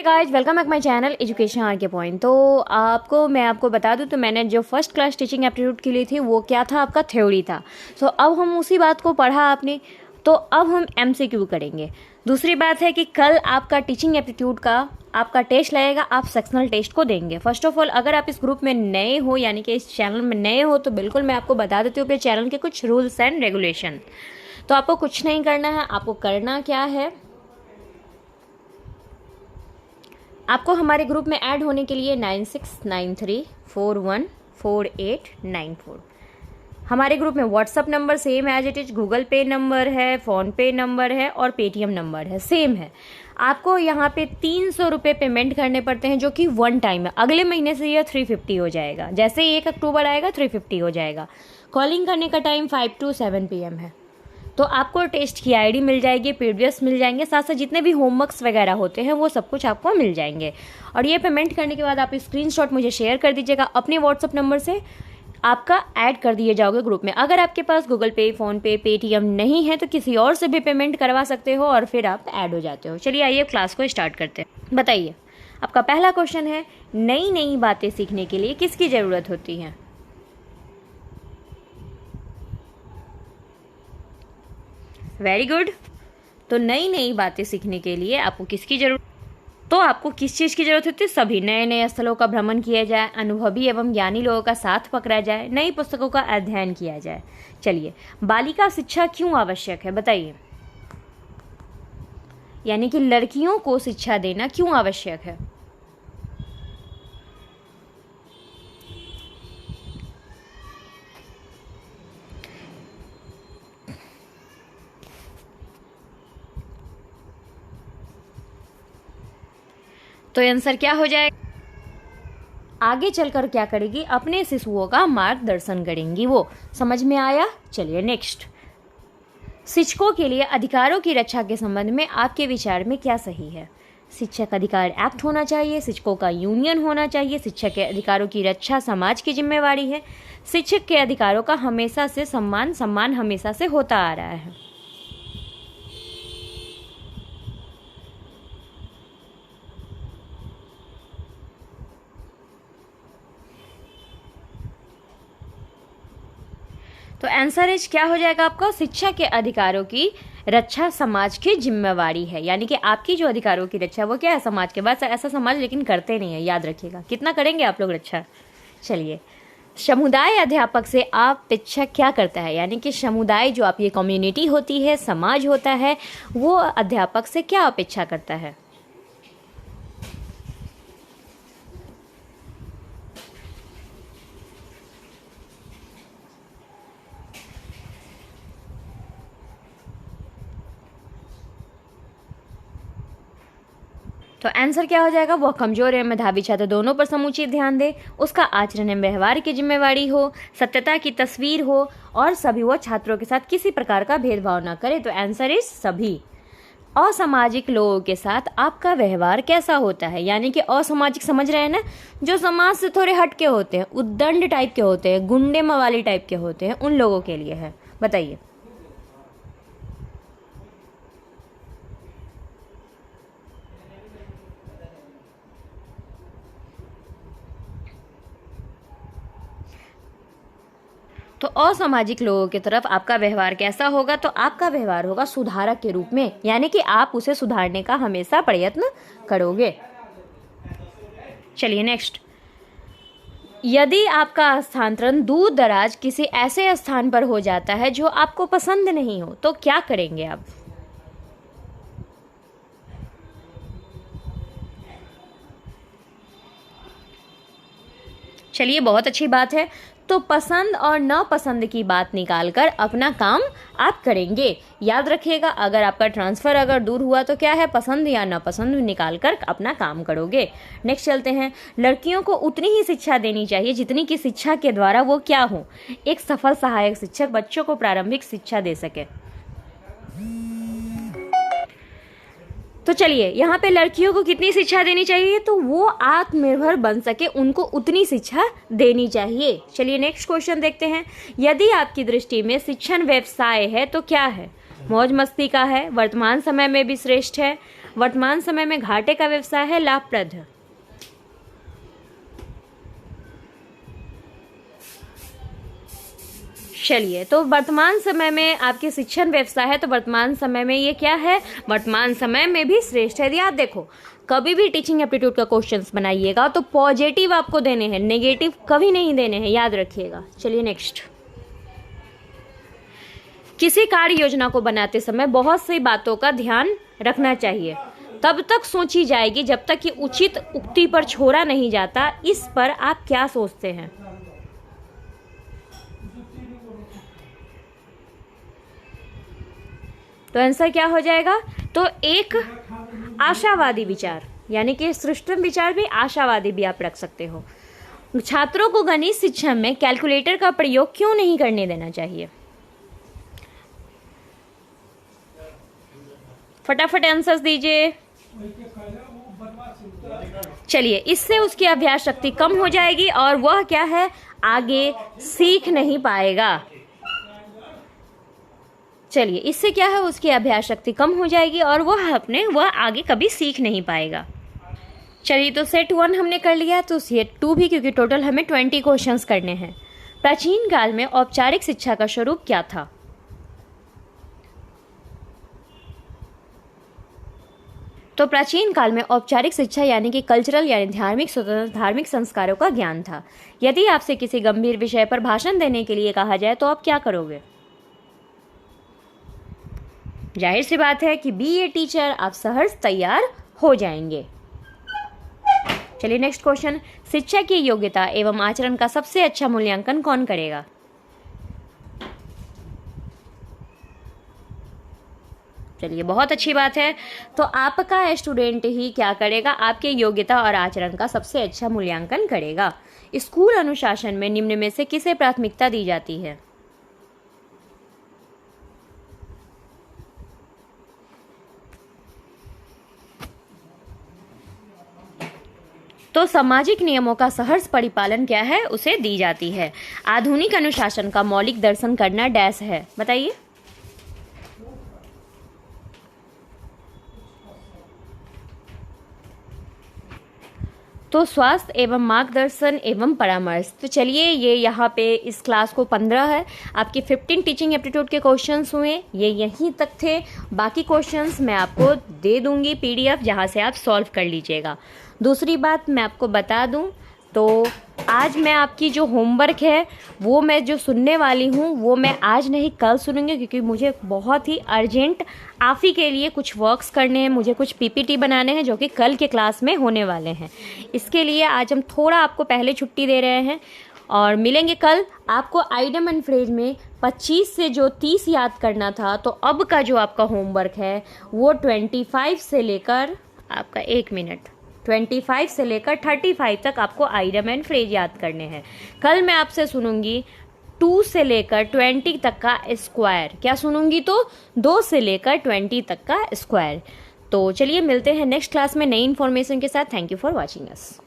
Guys welcome back my channel education R K point. तो मैं आपको बता दूं तो मैंने जो फर्स्ट क्लास टीचिंग एप्टीट्यूड के लिए थी वो क्या था, आपका थ्योरी था। सो अब हम उसी बात को पढ़ा आपने, तो अब हम एमसीक्यू करेंगे। दूसरी बात है कि कल आपका टीचिंग एप्टीट्यूड का आपका टेस्ट लगेगा, आप सेक्शनल टेस्ट को देंगे। फर्स्ट ऑफ ऑल अगर आप इस ग्रुप में नए हो यानी कि इस चैनल में नए हो तो बिल्कुल मैं आपको बता देती हूँ अपने चैनल के कुछ रूल्स एंड रेगुलेशन। तो आपको कुछ नहीं करना है, आपको करना क्या है, आपको हमारे ग्रुप में ऐड होने के लिए 9693414894 हमारे ग्रुप में WhatsApp number same as it is, Google Pay number है, फोन पे नंबर है और पेटीएम नंबर है, सेम है। आपको यहाँ पे 300 रुपये पेमेंट करने पड़ते हैं जो कि वन टाइम है। अगले महीने से यह 350 हो जाएगा, जैसे ही 1 अक्टूबर आएगा 350 हो जाएगा। कॉलिंग करने का टाइम 5 to 7 PM है। तो आपको टेस्ट की आईडी मिल जाएगी, पीडीएफ मिल जाएंगे, साथ साथ जितने भी होमवर्क्स वगैरह होते हैं वो सब कुछ आपको मिल जाएंगे। और ये पेमेंट करने के बाद आप स्क्रीनशॉट मुझे शेयर कर दीजिएगा, अपने व्हाट्सअप नंबर से आपका ऐड कर दिए जाओगे ग्रुप में। अगर आपके पास गूगल पे, फोन पे, पेटीएम नहीं है तो किसी और से भी पेमेंट करवा सकते हो और फिर आप ऐड हो जाते हो। चलिए आइए क्लास को स्टार्ट करते हैं। बताइए, आपका पहला क्वेश्चन है, नई नई बातें सीखने के लिए किसकी ज़रूरत होती है? Very good. तो नई नई बातें सीखने के लिए आपको किसकी जरूरत, तो आपको किस चीज़ की जरूरत होती है? सभी नए नए स्थलों का भ्रमण किया जाए, अनुभवी एवं ज्ञानी लोगों का साथ पकड़ा जाए, नई पुस्तकों का अध्ययन किया जाए। चलिए, बालिका शिक्षा क्यों आवश्यक है बताइए, यानी कि लड़कियों को शिक्षा देना क्यों आवश्यक है? तो आंसर क्या हो जाएगा? आगे चलकर क्या करेगी, अपने शिशुओं का मार्गदर्शन करेंगी। वो समझ में आया? चलिए नेक्स्ट, शिक्षकों के लिए अधिकारों की रक्षा के संबंध में आपके विचार में क्या सही है? शिक्षक अधिकार एक्ट होना चाहिए, शिक्षकों का यूनियन होना चाहिए, शिक्षक के अधिकारों की रक्षा समाज की जिम्मेवारी है, शिक्षक के अधिकारों का हमेशा से सम्मान हमेशा से होता आ रहा है। तो आंसर इज क्या हो जाएगा आपका? शिक्षा के अधिकारों की रक्षा समाज की जिम्मेवारी है, यानी कि आपकी जो अधिकारों की रक्षा वो क्या है? समाज के। बस ऐसा समाज लेकिन करते नहीं है, याद रखिएगा। कितना करेंगे आप लोग रक्षा? चलिए, समुदाय अध्यापक से आप अपेक्षा क्या करता है, यानी कि समुदाय जो आपकी कम्युनिटी होती है, समाज होता है, वो अध्यापक से क्या अपेक्षा करता है? तो आंसर क्या हो जाएगा? वह कमजोर एवं मेधावी छात्र दोनों पर समुचित ध्यान दे, उसका आचरण एवं व्यवहार की जिम्मेवारी हो, सत्यता की तस्वीर हो और सभी वो छात्रों के साथ किसी प्रकार का भेदभाव ना करे। तो आंसर इज सभी। असामाजिक लोगों के साथ आपका व्यवहार कैसा होता है, यानी कि असामाजिक समझ रहे हैं ना, जो समाज से थोड़े हट के होते हैं, उद्दंड टाइप के होते हैं, गुंडे मवाली टाइप के होते हैं, उन लोगों के लिए है। बताइए। तो असामाजिक लोगों की तरफ आपका व्यवहार कैसा होगा? तो आपका व्यवहार होगा सुधारक के रूप में, यानी कि आप उसे सुधारने का हमेशा प्रयत्न करोगे। चलिए नेक्स्ट, यदि आपका स्थानांतरण दूर दराज किसी ऐसे स्थान पर हो जाता है जो आपको पसंद नहीं हो तो क्या करेंगे आप? चलिए, बहुत अच्छी बात है। तो पसंद और नापसंद की बात निकालकर अपना काम आप करेंगे। याद रखिएगा, अगर आपका ट्रांसफ़र अगर दूर हुआ तो क्या है, पसंद या नापसंद निकालकर अपना काम करोगे। नेक्स्ट चलते हैं, लड़कियों को उतनी ही शिक्षा देनी चाहिए जितनी की शिक्षा के द्वारा वो क्या हो, एक सफल सहायक शिक्षक बच्चों को प्रारंभिक शिक्षा दे सके। तो चलिए, यहाँ पे लड़कियों को कितनी शिक्षा देनी चाहिए? तो वो आत्मनिर्भर बन सके, उनको उतनी शिक्षा देनी चाहिए। चलिए नेक्स्ट क्वेश्चन देखते हैं, यदि आपकी दृष्टि में शिक्षण व्यवसाय है तो क्या है? मौज मस्ती का है, वर्तमान समय में भी श्रेष्ठ है, वर्तमान समय में घाटे का व्यवसाय है, लाभप्रद है? चलिए, तो वर्तमान समय में आपके शिक्षण व्यवसाय है, तो वर्तमान समय में ये क्या है? वर्तमान समय में भी श्रेष्ठ है। यदि आप देखो, कभी भी टीचिंग एप्टीट्यूड का क्वेश्चंस बनाइएगा तो पॉजिटिव आपको देने हैं, नेगेटिव कभी नहीं देने हैं, याद रखिएगा। चलिए नेक्स्ट। किसी कार्य योजना को बनाते समय बहुत सी बातों का ध्यान रखना चाहिए। तब तक सोची जाएगी जब तक कि उचित उक्ति पर छोड़ा नहीं जाता। इस पर आप क्या सोचते हैं? तो आंसर क्या हो जाएगा? तो एक आशावादी विचार, यानी कि सृष्टम विचार भी, आशावादी भी आप रख सकते हो। छात्रों को गणित शिक्षा में कैलकुलेटर का प्रयोग क्यों नहीं करने देना चाहिए? फटाफट आंसर्स दीजिए। चलिए, इससे उसकी अभ्यास शक्ति कम हो जाएगी और वह क्या है? आगे सीख नहीं पाएगा। चलिए, इससे क्या है? उसकी अभ्यास शक्ति कम हो जाएगी और वह आगे कभी सीख नहीं पाएगा। चलिए, तो सेट 1 हमने कर लिया, तो सेट 2 भी, क्योंकि टोटल हमें 20 क्वेश्चंस करने हैं। प्राचीन काल में औपचारिक शिक्षा का स्वरूप क्या था? तो प्राचीन काल में औपचारिक शिक्षा यानी कि कल्चरल यानी धार्मिक संस्कारों का ज्ञान था। यदि आपसे किसी गंभीर विषय पर भाषण देने के लिए कहा जाए तो आप क्या करोगे? जाहिर सी बात है कि बी ए टीचर, आप सहर्ष तैयार हो जाएंगे। चलिए नेक्स्ट क्वेश्चन। शिक्षा की योग्यता एवं आचरण का सबसे अच्छा मूल्यांकन कौन करेगा? चलिए, बहुत अच्छी बात है। तो आपका स्टूडेंट ही क्या करेगा? आपके योग्यता और आचरण का सबसे अच्छा मूल्यांकन करेगा। स्कूल अनुशासन में निम्न में से किसे प्राथमिकता दी जाती है? तो सामाजिक नियमों का सहर्ष परिपालन क्या है? उसे दी जाती है। आधुनिक अनुशासन का मौलिक दर्शन करना डैश है, बताइए। तो स्वास्थ्य एवं मार्गदर्शन एवं परामर्श। तो चलिए, ये यहाँ पे इस क्लास को 15 है। आपके 15 टीचिंग एप्टीट्यूड के क्वेश्चंस हुए, ये यहीं तक थे। बाकी क्वेश्चंस मैं आपको दे दूंगी PDF, जहाँ से आप सॉल्व कर लीजिएगा। दूसरी बात मैं आपको बता दूं, तो आज मैं आपकी जो होमवर्क है वो मैं जो सुनने वाली हूँ वो मैं आज नहीं कल सुनूंगी, क्योंकि मुझे बहुत ही अर्जेंट आप ही के लिए कुछ वर्क्स करने हैं, मुझे कुछ PPT बनाने हैं जो कि कल के क्लास में होने वाले हैं। इसके लिए आज हम थोड़ा आपको पहले छुट्टी दे रहे हैं और मिलेंगे कल। आपको आइडम एंड फ्रेज में 25 से जो 30 याद करना था, तो अब का जो आपका होमवर्क है वो 25 से लेकर आपका 1 मिनट 25 से लेकर 35 तक आपको आइडम एंड फ्रेज याद करने हैं। कल मैं आपसे सुनूंगी 2 से लेकर 20 तक का स्क्वायर। क्या सुनूंगी? तो 2 से लेकर 20 तक का स्क्वायर। तो चलिए, मिलते हैं नेक्स्ट क्लास में नई इन्फॉर्मेशन के साथ। Thank you for watching us.